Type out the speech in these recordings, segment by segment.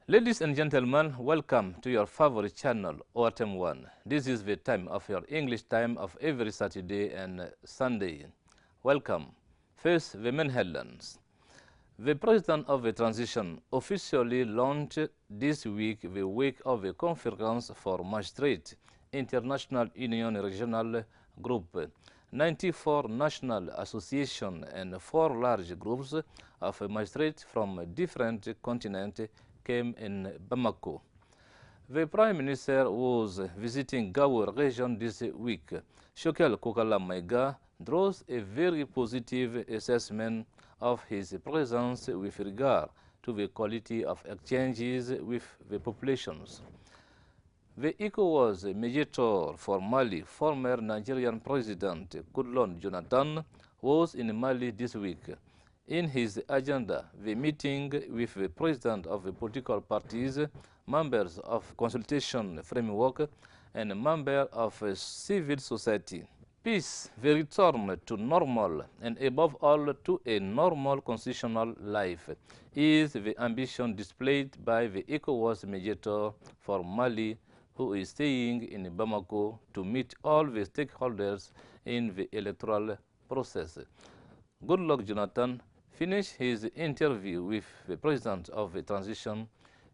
Ladies and gentlemen, welcome to your favorite channel, ORTM1. This is the time of your English time of every Saturday and Sunday. Welcome. First, the main headlines. The President of the Transition officially launched this week the week of the Conference for Magistrates, International Union Regional Group, 94 national associations and 4 large groups of magistrates from different continents came in Bamako. The Prime Minister was visiting Gao region this week. Shokel Kokala Maiga draws a very positive assessment of his presence with regard to the quality of exchanges with the populations. The ECOWAS mediator for Mali, former Nigerian President Goodluck Jonathan, was in Mali this week. In his agenda, the meeting with the president of the political parties, members of consultation framework, and members of civil society. Peace, the return to normal, and above all to a normal constitutional life, is the ambition displayed by the ECOWAS mediator for Mali, who is staying in Bamako to meet all the stakeholders in the electoral process. Goodluck Jonathan finished his interview with the president of the transition,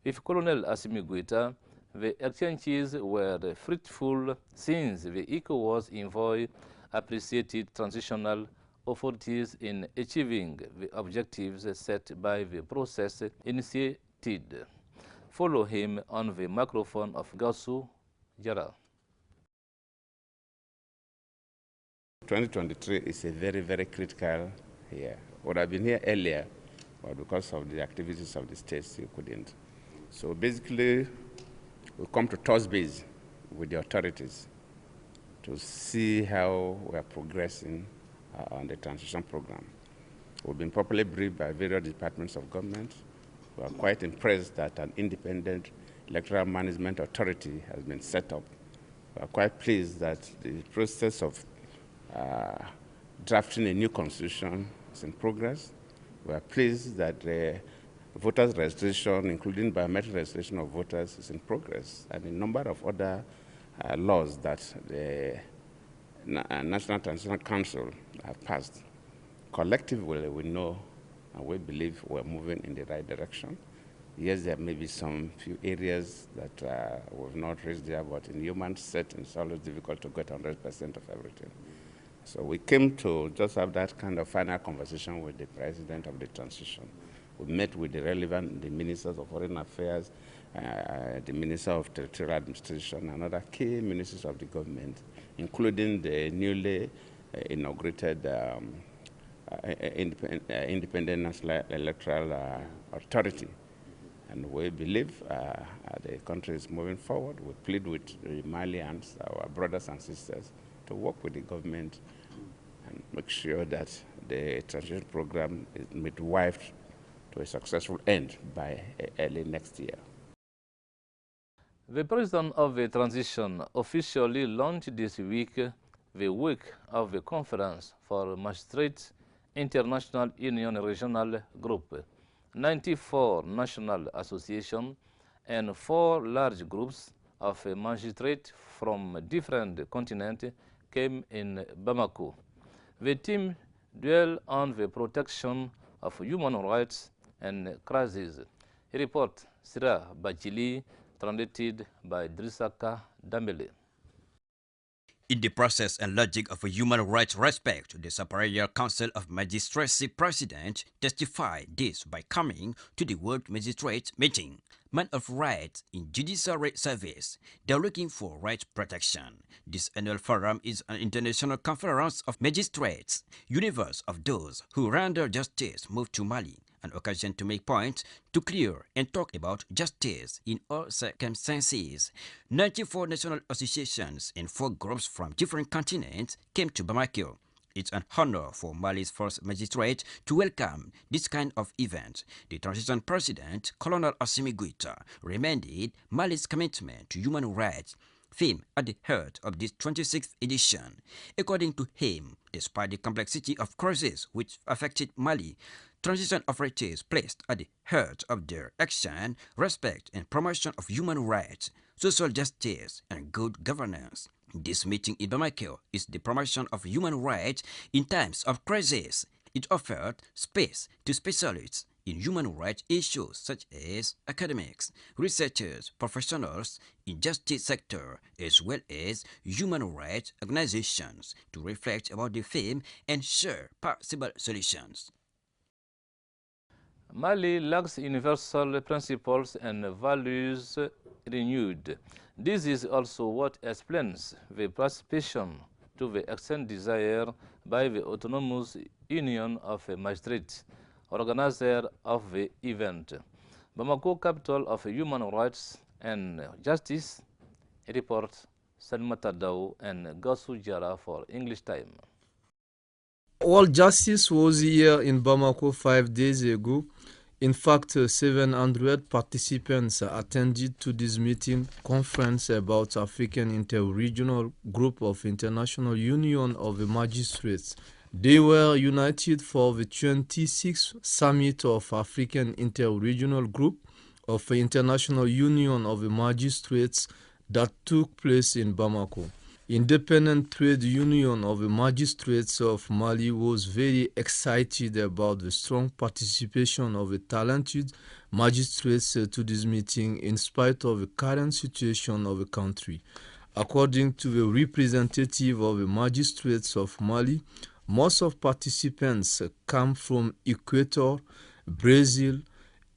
with Colonel Assimi Goïta. The exchanges were fruitful since the ECOWAS envoy appreciated transitional authorities in achieving the objectives set by the process initiated. Follow him on the microphone of Gassou Jara. 2023 is a very, very critical year. Would have been here earlier, but because of the activities of the states, you couldn't. So basically, we come to touch base with the authorities to see how we are progressing on the transition program. We've been properly briefed by various departments of government. We are quite impressed that an independent electoral management authority has been set up. We are quite pleased that the process of drafting a new constitution is in progress. We are pleased that the voters' registration, including biometric registration of voters, is in progress, and a number of other laws that the National Transition Council have passed. Collectively, we know and we believe we're moving in the right direction. Yes, there may be some few areas that we've not reached there, but in human setting, it's always difficult to get 100% of everything. So we came to just have that kind of final conversation with the president of the transition. We met with the ministers of foreign affairs, the minister of territorial administration, and other key ministers of the government, including the newly inaugurated Independent National Electoral Authority. And we believe the country is moving forward. We plead with the Malians, our brothers and sisters, to work with the government and make sure that the transition program is midwifed to a successful end by early next year. The president of the transition officially launched this week the week of the Conference for Magistrates, International Union Regional Group, 94 national associations and 4 large groups of magistrates from different continents came in Bamako. The team dwell on the protection of human rights and crises. Report Sira Bachili, translated by Drisaka Dambele. In the process and logic of a human rights respect, the Superior Council of Magistracy President testified this by coming to the World Magistrates meeting. Men of rights in judiciary service, they're looking for rights protection. This annual forum is an international conference of magistrates, universe of those who render justice move to Mali, an occasion to make points, to clear and talk about justice in all circumstances. 94 national associations and 4 groups from different continents came to Bamako. It's an honor for Mali's first magistrate to welcome this kind of event. The transition president, Colonel Assimi Goïta, reminded Mali's commitment to human rights. theme at the heart of this 26th edition. According to him, despite the complexity of crises which affected Mali, transition authorities placed at the heart of their action respect and promotion of human rights, social justice, and good governance. This meeting in Bamako is the promotion of human rights in times of crisis. It offered space to specialists in human rights issues such as academics, researchers, professionals in justice sector, as well as human rights organizations to reflect about the theme and share possible solutions. Mali lacks universal principles and values renewed. This is also what explains the participation to the extent desired by the Autonomous Union of Magistrates, organizer of the event. Bamako, capital of human rights and justice, report Salmata Dao and Gasu Jara for English Time. World Justice was here in Bamako 5 days ago. In fact, 700 participants attended to this meeting conference about African Interregional Group of International Union of the Magistrates. They were united for the 26th Summit of African Interregional Group of the International Union of the Magistrates that took place in Bamako. Independent Trade Union of the Magistrates of Mali was very excited about the strong participation of the talented magistrates to this meeting in spite of the current situation of the country. According to the representative of the magistrates of Mali, most of participants come from Equator, Brazil,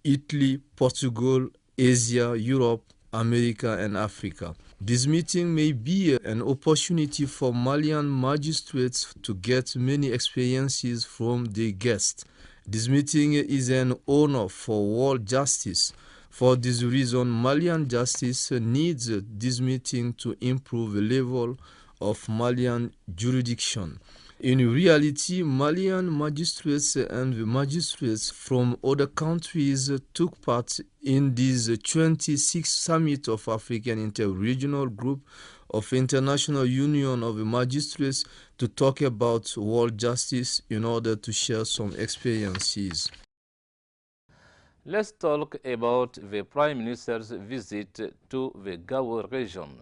Italy, Portugal, Asia, Europe, America, and Africa. This meeting may be an opportunity for Malian magistrates to get many experiences from their guests. This meeting is an honor for world justice. For this reason, Malian justice needs this meeting to improve the level of Malian jurisdiction. In reality, Malian magistrates and the magistrates from other countries took part in this 26th Summit of African Interregional Group of International Union of the Magistrates to talk about world justice in order to share some experiences. Let's talk about the Prime Minister's visit to the Gao region.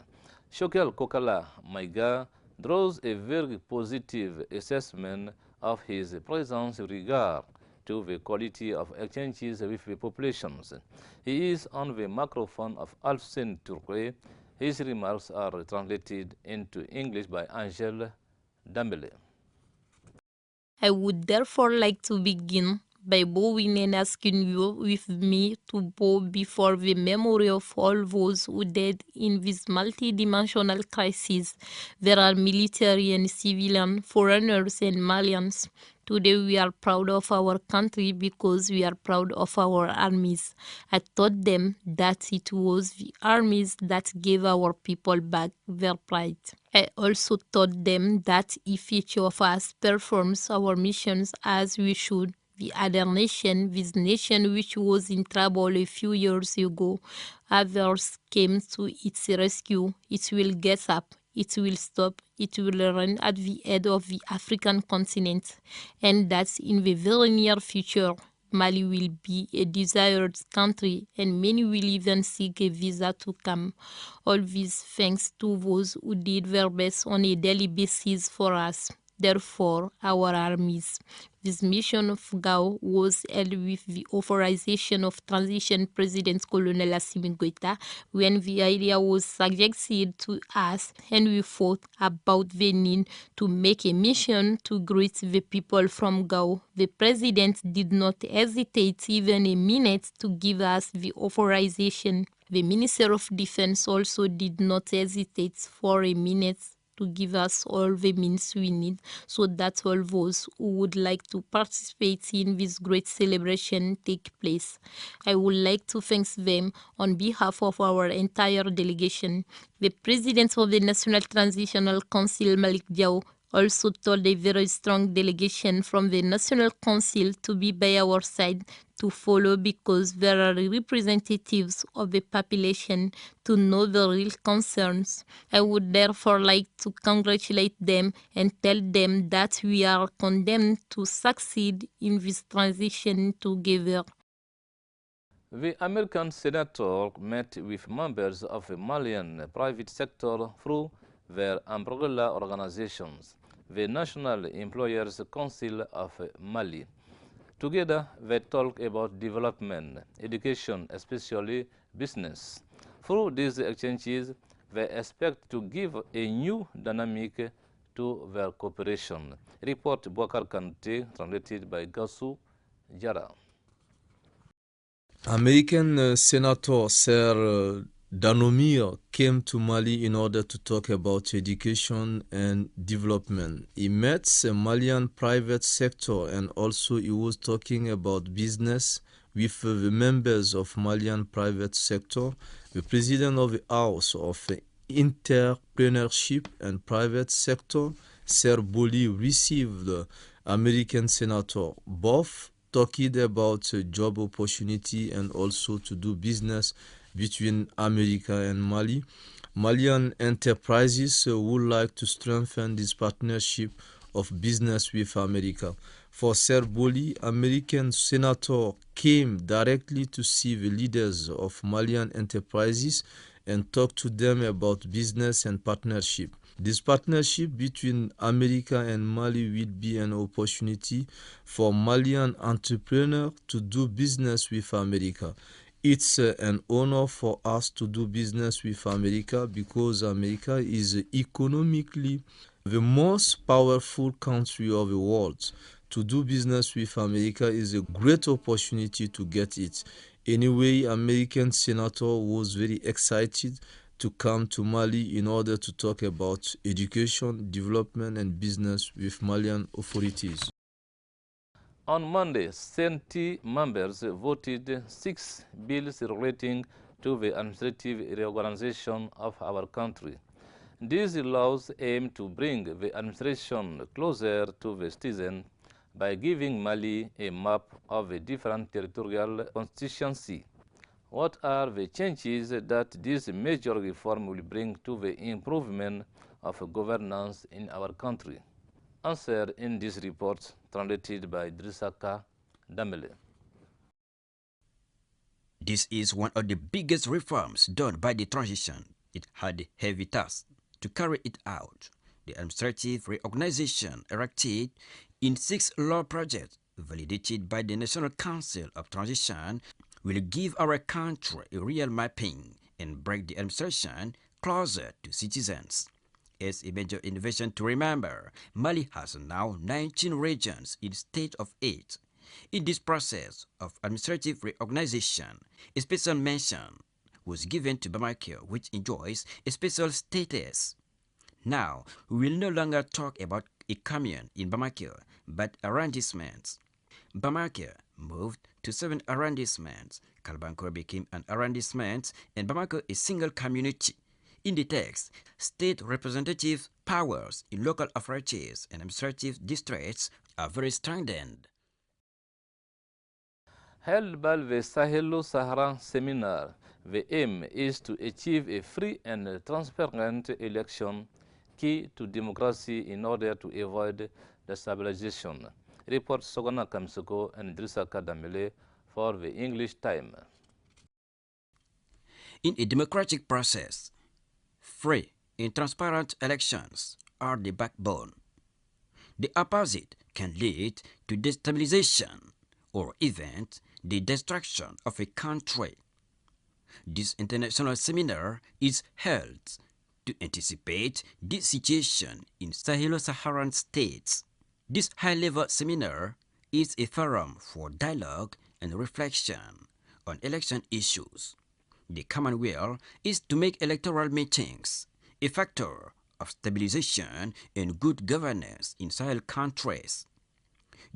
Shokel Kokala Maiga draws a very positive assessment of his presence with regard to the quality of exchanges with the populations. He is on the microphone of Alfsen Touré. His remarks are translated into English by Angel Dambele. I would therefore like to begin by bowing and asking you with me to bow before the memory of all those who died in this multidimensional crisis. There are military and civilian, foreigners and Malians. Today we are proud of our country because we are proud of our armies. I taught them that it was the armies that gave our people back their pride. I also taught them that if each of us performs our missions as we should, the other nation, this nation which was in trouble a few years ago, others came to its rescue. It will get up, it will stop, it will run at the head of the African continent, and that in the very near future, Mali will be a desired country and many will even seek a visa to come. All this thanks to those who did their best on a daily basis for us. Therefore, our armies. This mission of Gao was held with the authorization of transition President Colonel Assimi Goïta when the idea was suggested to us and we thought about the need to make a mission to greet the people from Gao. The President did not hesitate even a minute to give us the authorization. The Minister of Defense also did not hesitate for a minute to give us all the means we need so that all those who would like to participate in this great celebration take place. I would like to thank them on behalf of our entire delegation. The President of the National Transitional Council, Malik Diaw, also told a very strong delegation from the National Council to be by our side to follow because there are representatives of the population to know the real concerns. I would therefore like to congratulate them and tell them that we are condemned to succeed in this transition together. The American senator met with members of the Malian private sector through their umbrella organizations, the National Employers Council of Mali. Together, they talk about development, education, especially business. Through these exchanges, they expect to give a new dynamic to their cooperation. Report Bakary Kante, translated by Gassou Diarra. American Senator Sir Danomir came to Mali in order to talk about education and development. He met the Malian private sector and also he was talking about business with the members of Malian private sector. The president of the House of Entrepreneurship and Private Sector, Sir Boli, received the American Senator. Both talking about job opportunity and also to do business between America and Mali. Malian enterprises would like to strengthen this partnership of business with America. For Sir Boli, American senator came directly to see the leaders of Malian enterprises and talk to them about business and partnership. This partnership between America and Mali will be an opportunity for Malian entrepreneurs to do business with America. It's an honor for us to do business with America because America is economically the most powerful country of the world. To do business with America is a great opportunity to get it. Anyway, American senator was very excited to come to Mali in order to talk about education, development, and business with Malian authorities. On Monday, 70 members voted 6 bills relating to the administrative reorganization of our country. These laws aim to bring the administration closer to the citizen by giving Mali a map of the different territorial constituencies. What are the changes that this major reform will bring to the improvement of governance in our country? Answered in this report, translated by Drisaka Damele. This is one of the biggest reforms done by the transition. It had a heavy task to carry it out. The administrative reorganization erected in 6 law projects validated by the National Council of Transition will give our country a real mapping and bring the administration closer to citizens. As a major innovation to remember, Mali has now 19 regions instead of 8. In this process of administrative reorganization, a special mention was given to Bamako, which enjoys a special status. Now, we will no longer talk about a commune in Bamako, but arrondissements. Bamako moved to 7 arrondissements. Kalbanko became an arrondissement and Bamako a single community. In the text, state representative powers in local authorities and administrative districts are very strengthened. Held by the Sahelo-Sahara Seminar, the aim is to achieve a free and transparent election key to democracy in order to avoid destabilization. Report Sogana Kamsoko and Drisaka Damele for the English Time. In a democratic process, free and transparent elections are the backbone. The opposite can lead to destabilization or even the destruction of a country. This international seminar is held to anticipate this situation in Sahelo-Saharan states. This high-level seminar is a forum for dialogue and reflection on election issues. The Commonwealth is to make electoral meetings a factor of stabilization and good governance in Sahel countries.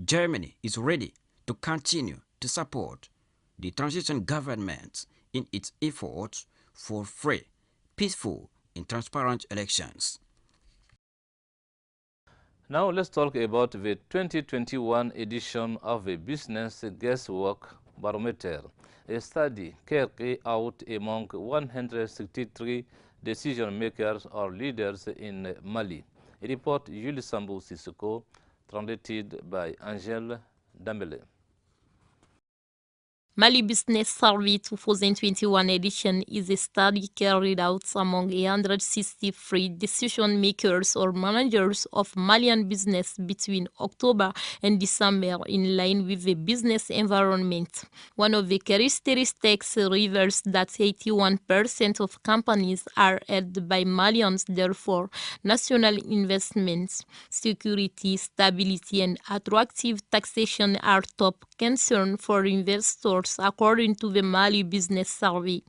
Germany is ready to continue to support the transition government in its efforts for free, peaceful, and transparent elections. Now let's talk about the 2021 edition of the Business Guesswork barometer, a study carried out among 163 decision makers or leaders in Mali. A report Julie Sambou Sissoko, translated by Angèle Dambele. Mali Business Survey 2021 edition is a study carried out among 163 decision makers or managers of Malian business between October and December in line with the business environment. One of the characteristics reveals that 81% of companies are held by Malians, therefore, national investments, security, stability, and attractive taxation are top concerns for investors, according to the Mali Business Survey.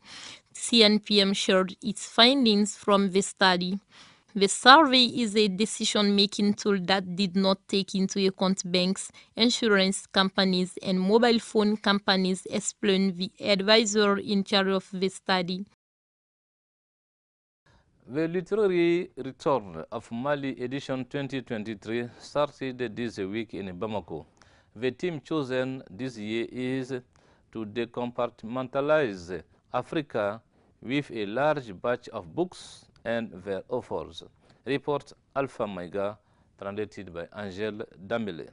CNPM shared its findings from the study. The survey is a decision-making tool that did not take into account banks, insurance companies, and mobile phone companies, explained the advisor in charge of the study. The literary return of Mali edition 2023 started this week in Bamako. The theme chosen this year is to decompartmentalize Africa with a large batch of books and their authors. Report Alpha Maiga, translated by Angèle Dambele.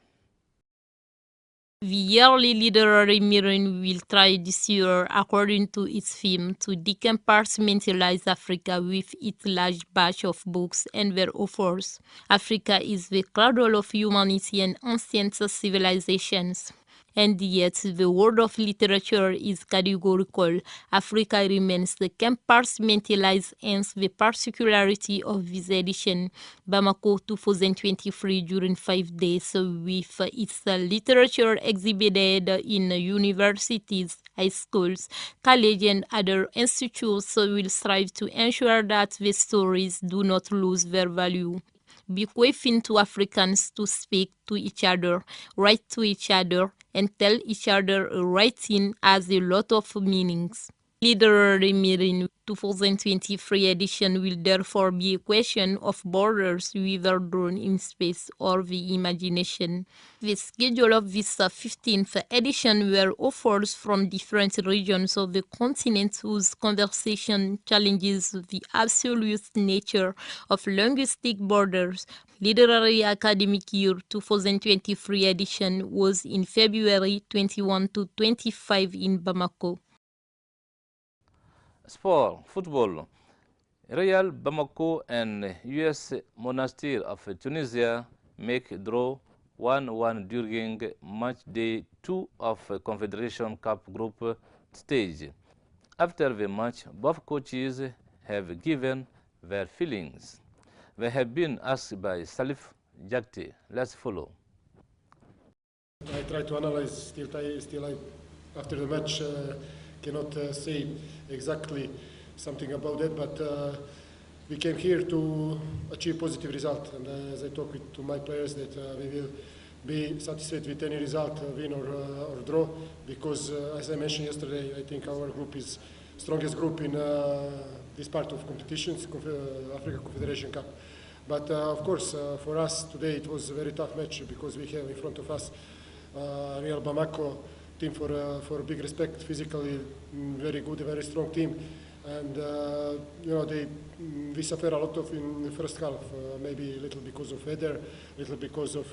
The yearly literary meeting will try this year, according to its theme, to decompartmentalize Africa with its large batch of books and their authors. Africa is the cradle of humanity and ancient civilizations. And yet, the world of literature is categorical. Africa remains the compartmentalized, hence the particularity of this edition. Bamako 2023 during 5 days with its literature exhibited in universities, high schools, colleges, and other institutes will strive to ensure that the stories do not lose their value. Bequeathing to Africans to speak to each other, write to each other, and tell each other writing has a lot of meanings. Literary Meeting 2023 edition will therefore be a question of borders, whether drawn in space or the imagination. The schedule of this 15th edition were authors from different regions of the continent whose conversation challenges the absolute nature of linguistic borders. Literary Academic Year 2023 edition was in February 21 to 25 in Bamako. Sport, football. Real Bamako and US Monastir of Tunisia make draw 1-1 during match day 2 of Confederation Cup group stage. After the match, both coaches have given their feelings. They have been asked by Salif Jakte. Let's follow. I try to analyze, still after the match, cannot say exactly something about that, but we came here to achieve positive result. And as I talk to my players, that we will be satisfied with any result, win or draw, because as I mentioned yesterday, I think our group is strongest group in this part of competitions, Africa Confederation Cup. But of course, for us today it was a very tough match because we have in front of us Real Bamako team for big respect, physically very good, a very strong team, and you know we suffer a lot of in the first half, maybe a little because of weather, a little because of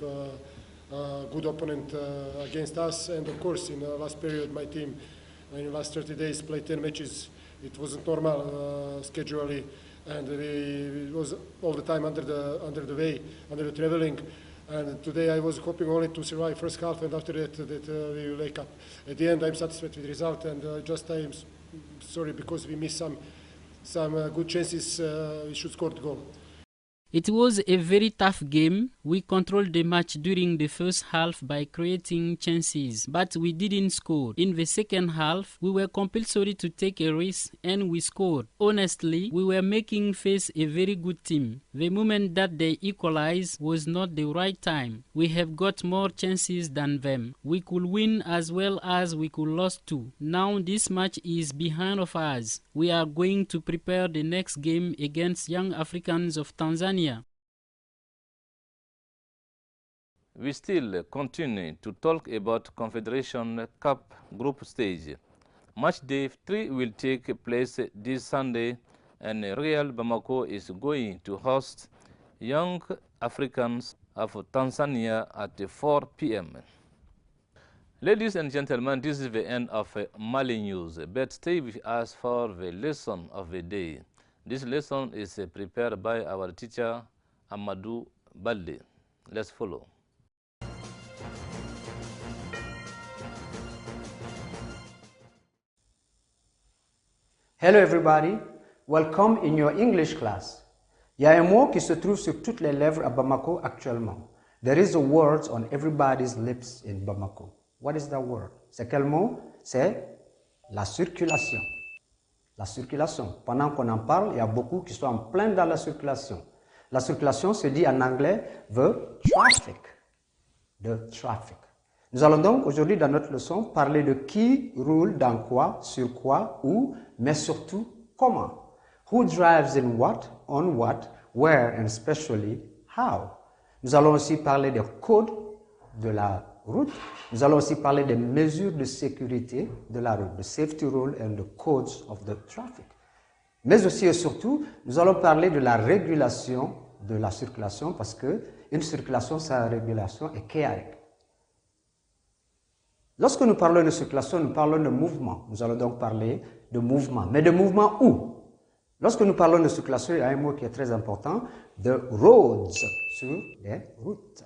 good opponent against us, and of course in the last period my team in the last 30 days played 10 matches. It wasn't normal schedule, and we was all the time under the traveling. And today I was hoping only to survive first half, and after that we will wake up. At the end, I'm satisfied with the result, and just I'm sorry because we missed some good chances. We should score the goal. It was a very tough game. We controlled the match during the first half by creating chances, but we didn't score. In the second half, we were compulsory to take a risk and we scored. Honestly, we were making face a very good team. The moment that they equalized was not the right time. We have got more chances than them. We could win as well as we could lose too. Now this match is behind of us. We are going to prepare the next game against Young Africans of Tanzania. we still continue to talk about Confederation Cup group stage. Match day 3 will take place this Sunday, and Real Bamako is going to host Young Africans of Tanzania at 4 p.m. Ladies and gentlemen, this is the end of Mali news, but stay with us for the lesson of the day. This lesson is prepared by our teacher, Amadou Balde. Let's follow. Hello everybody, welcome in your English class. Il y a un mot qui se trouve sur toutes les lèvres à Bamako actuellement. There is a word on everybody's lips in Bamako. What is that word? C'est quel mot? C'est la circulation. La circulation. Pendant qu'on en parle, il y a beaucoup qui sont en plein dans la circulation. La circulation se dit en anglais the traffic. The traffic. Nous allons donc aujourd'hui dans notre leçon parler de qui roule dans quoi, sur quoi, où, mais surtout comment. Who drives in what, on what, where and especially how. Nous allons aussi parler des codes de la route. Nous allons aussi parler des mesures de sécurité de la route, the safety rule and the codes of the traffic. Mais aussi et surtout, nous allons parler de la régulation de la circulation parce que une circulation sans régulation est chaotique. Lorsque nous parlons de circulation, nous parlons de mouvement. Nous allons donc parler de mouvement. Mais de mouvement où? Lorsque nous parlons de circulation, il y a un mot qui est très important, the roads, sur les routes.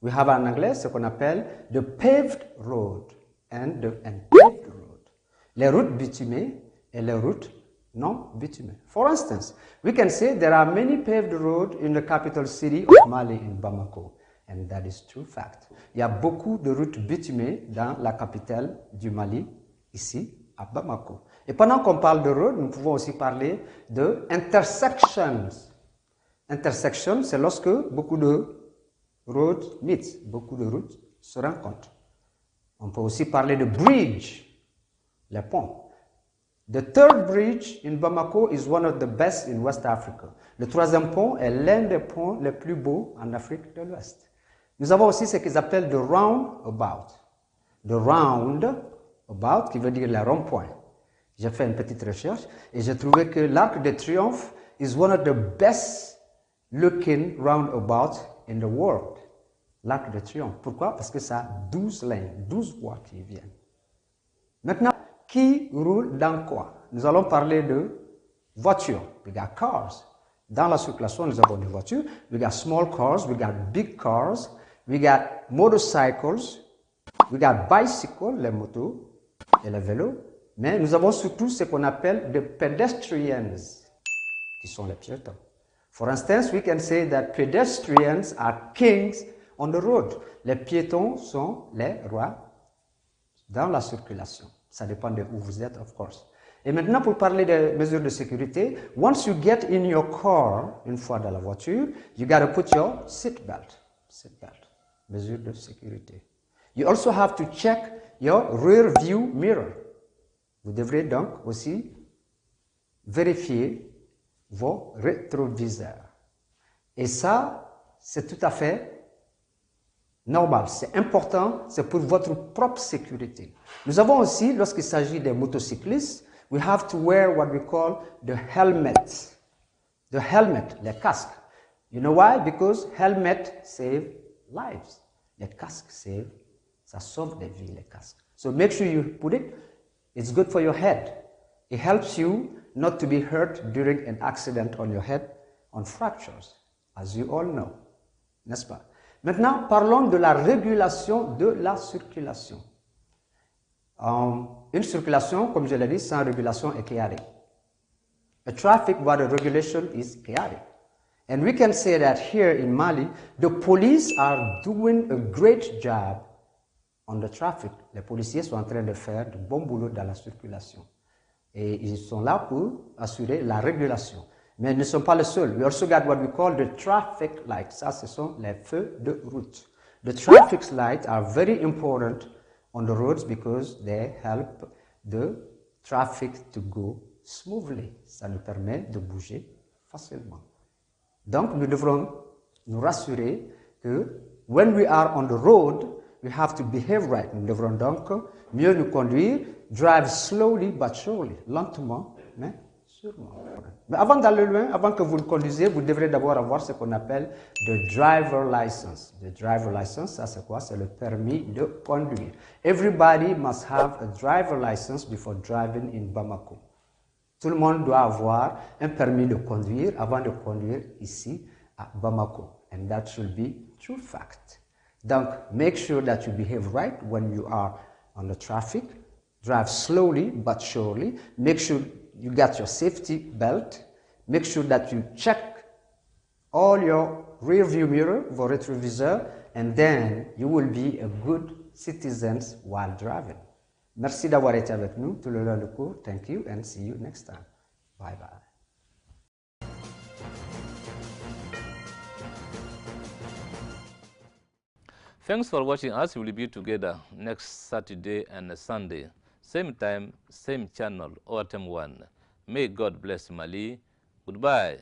We have en anglais ce qu'on appelle the paved road and the unpaved road. Les routes bitumées et les routes non bitumées. For instance, we can say there are many paved roads in the capital city of Mali, in Bamako. And that is true fact. Il y a beaucoup de routes bitumées dans la capitale du Mali, ici, à Bamako. Et pendant qu'on parle de road, nous pouvons aussi parler de intersections. Intersection, c'est lorsque beaucoup de roads meet, beaucoup de routes se rencontrent. On peut aussi parler de bridge, les ponts. The third bridge in Bamako is one of the best in West Africa. Le troisième pont est l'un des ponts les plus beaux en Afrique de l'Ouest. Nous avons aussi ce qu'ils appellent the roundabout. The roundabout, qui veut dire le rond-point. J'ai fait une petite recherche et j'ai trouvé que l'Arc de Triomphe is one of the best looking roundabout in the world. L'Arc de Triomphe. Pourquoi? Parce que ça a 12 lignes, 12 voies qui viennent. Maintenant, qui roule dans quoi? Nous allons parler de voitures. We got cars. Dans la circulation, nous avons des voitures. We got small cars, we got big cars, we got motorcycles, we got bicycles, les motos et les vélos. Mais nous avons surtout ce qu'on appelle des pedestrians, qui sont les piétons. For instance, we can say that pedestrians are kings on the road. Les piétons sont les rois dans la circulation. Ça dépend de où vous êtes, of course. Et maintenant, pour parler des mesures de sécurité, once you get in your car, une fois dans la voiture, you got to put your seat belt. Seat belt. Mesure de sécurité. You also have to check your rear view mirror. Vous devrez donc aussi vérifier vos rétroviseurs. Et ça, c'est tout à fait normal, c'est important, c'est pour votre propre sécurité. Nous avons aussi, lorsqu'il s'agit des motocyclistes, we have to wear what we call the helmet. The helmet, les casques. You know why? Because helmet save lives. Les casques save, ça sauve des vies, les casques. So make sure you put it. It's good for your head. It helps you not to be hurt during an accident on your head, on fractures, as you all know. N'est-ce pas? Maintenant, parlons de la régulation de la circulation. Une circulation, comme je l'ai dit, sans régulation est chaotique. A traffic without regulation is chaotic. And we can say that here in Mali, the police are doing a great job on the traffic. Les policiers sont en train de faire de bon boulot dans la circulation. Et ils sont là pour assurer la régulation. Mais ils ne sont pas les seuls. We also got what we call the traffic lights. Ça, ce sont les feux de route. The traffic lights are very important on the roads because they help the traffic to go smoothly. Ça nous permet de bouger facilement. Donc, nous devrons nous rassurer que When we are on the road, we have to behave right. Nous devrons donc mieux nous conduire, drive slowly but surely, lentement, mais sûrement. Mais avant d'aller loin, avant que vous le conduisiez, vous devrez d'abord avoir ce qu'on appelle the driver license. The driver license, ça c'est quoi? C'est le permis de conduire. Everybody must have a driver license before driving in Bamako. Tout le monde doit avoir un permis de conduire avant de conduire ici à Bamako. And that should be true fact. Donc, make sure that you behave right when you are on the traffic. Drive slowly but surely. Make sure you got your safety belt. Make sure that you check all your rear view mirror, vos rétroviseurs, and then you will be a good citizen while driving. Merci d'avoir été avec nous tout le long du cours. Thank you and see you next time. Bye bye. Thanks for watching us. We will be together next Saturday and Sunday. Same time, same channel, ORTM1. May God bless Mali. Goodbye.